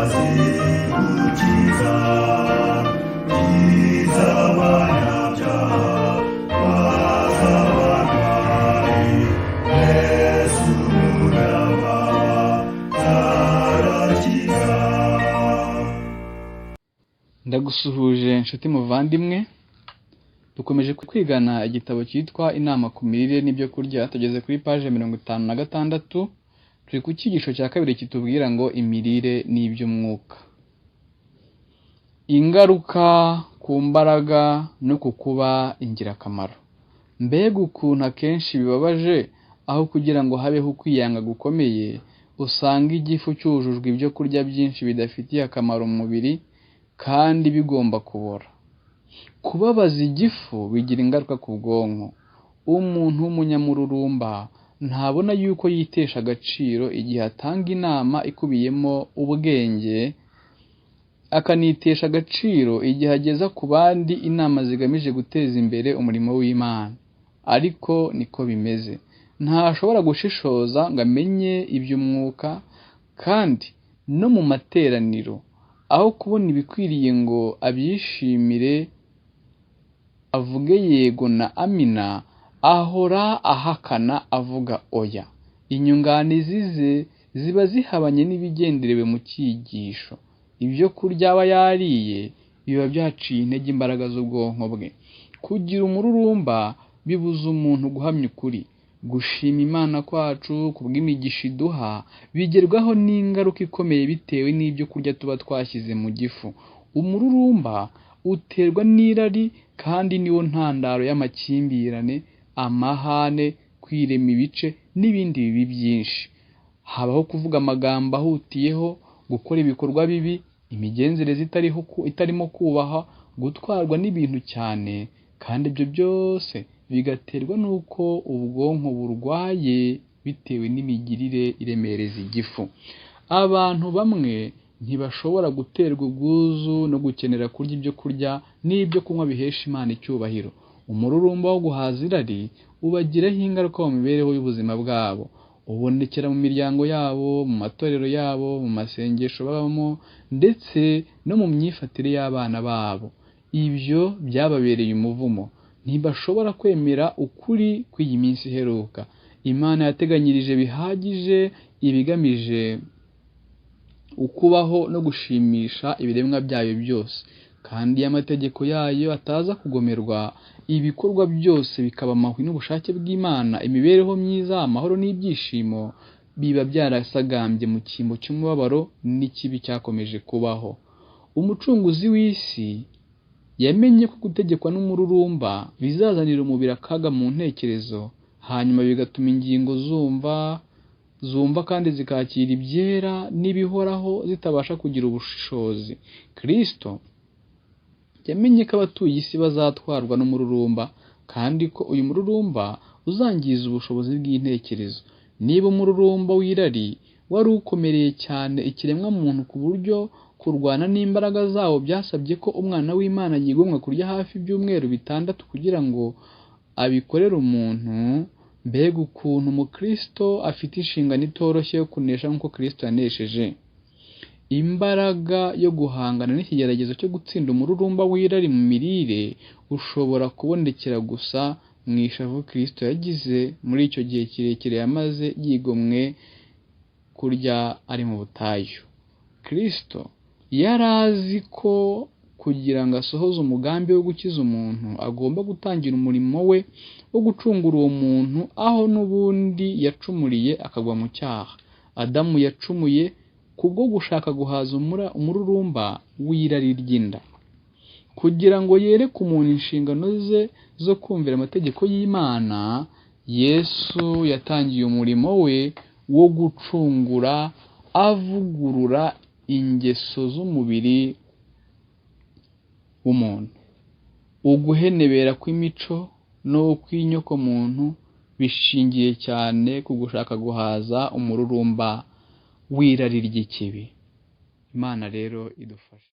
azigukiza iz'abanyabyaha baz'abarwayi Yesu umugaba zarakiza. Ndagusuhuje inshuti muvandimwe, dukomeje kwigana igitabo cyitwa inama ku mirire n'ibyo kurya. Tugeze kuri page 56, turi ku cyigisho cya kabiri kitubwira ngo imirire n'iby'umwuka, ingaruka ku mbaraga no ku kuba ingirakamaro. Mbega ukuntu akenshi bibabaje, aho kugira ngo habeho kwiyanga gukomeye, usanga igifu cyujujwe ibyo kurya byinshi bidafitiye akamaro mu mubiri kandi bigomba kubora. Kubabaza igifu bigira ingaruka ku bwonko. Umuntu w'umunyamururumba ntabona yuko yitesha agaciro igihe atanga inama ikubiyemo ubwenge, akanitesha agaciro igihe ageza ku bandi inama zigamije guteza imbere umurimo w'Imana. Ariko niko bimeze, ntashobora gushishoza ngo amenye iby'umwuka. Kandi no mu materaniro, aho kubona ibikwiriye ngo abyishimire avuge yego na amina, ahora ahakana avuga oya. Inyunganizi ze ziba zihabanye n'ibigenderewe mu cyigisho. Ibyo kurya aba yariye biba byaciye intege imbaraga z'ubwonko bwe. Kugira umururumba bibuza umuntu guhamya ukuri. Gushima Imana kwacu kubw'imigisha iduha bigerwaho n'ingaruka ikomeye bitewe n'ibyo kurya tuba twashyize mu gifu. Umururumba uterwa n'irari, kandi niwo ntandaro y'amakimbirane, amahane, kwirema ibice n'ibindi bibi byinshi. Habaho kuvuga amagambo ahutiyeho, gukora ibikorwa bibi, imigenzereze itarimo kubaha, gutwarwa n'ibintu cyane, kandi ibyo byose bigaterwa n'uko ubwonko burwaye bitewe n'imigirire iremereza igifu. Abantu bamwe ntibashobora guterwa ubwuzu no gukenera kurya ibyo kurya n'ibyo kunywa bihesha Imana icyubahiro. Umururumba wo guhaza irari ubagiraho ingaruka mu mibereho y'ubuzima bwabo. Ubonekera mu miryango yabo, mu matorero yabo, mu masengesho babamo, ndetse no mu myifatire y'abana babo. Ibyo byababereye umuvumo. Ntibashobora kwemera ukuri kw'iyi minsi iheruka. Imana yateganyirije bihagije ibigamije ukubaho no gushimisha ibiremwa byayo byose, kandi iyo amategeko yayo ataza kugomerwa, ibikorwa byose bikaba amahwi n'ubushake bw'Imana, imibereho myiza, amahoro n'ibyishimo biba byarasagambye mu cyimbo cy'umubabaro n'ikibi cyakomeje kubaho. Umucunguzi w'isi yamenye ko gutegekwa n'umururumba bizazanira umubiri akaga mu ntekerezo, hanyuma bigatuma ingingo zumva kandi zikakira ibyera n'ibihoraho zitabasha kugira ubushishozi. Kristo yamenye ko abatuye isi bazatwarwa n'umururumba, kandi ko uyu mururumba uzangiza ubushobozi bw'intekerezo. Niba umururumba w'irari wari ukomereye cyane ikiremwa muntu ku buryo kurwana n'imbaraga zawo byasabye ko umwana w'Imana yigomwa kurya hafi ibyumweru 6 kugira ngo abikorere umuntu, mbega ukuntu umukristo afite inshingano itoroshye yo kunesha nk'uko Kristo yanesheje. Imbaraga yo guhangana n'ikigeragezo cyo gutsinda umururumba w'irari mu mirire ushobora kubonekera gusa mu ishavu Kristo yagize muri icyo gihe kirekire yamaze yigomwe kurya ari mu butayu. Kristo yari azi ko kugira ngo asohoze umugambi wo gukiza umuntu agomba gutangira umurimo we wo gucungura uwo muntu, aho n'ubundi yacumuriye akagwa mu cyaha. Adamu yacumuye kubwo gushaka guhaza umururumba w'irari ry'inda. Kugira ngo yereke umuntu inshingano ze zo kumvira amategeko y'Imana, Yesu yatangiye umurimo we wo gucungura, avugurura ingeso z'umubiri w'umuntu. Uguhenebera kw'imico no kw'inyoko muntu bishingiye cyane ku gushaka guhaza umururumba w'irari ry'ikibi. Imana rero idufashe.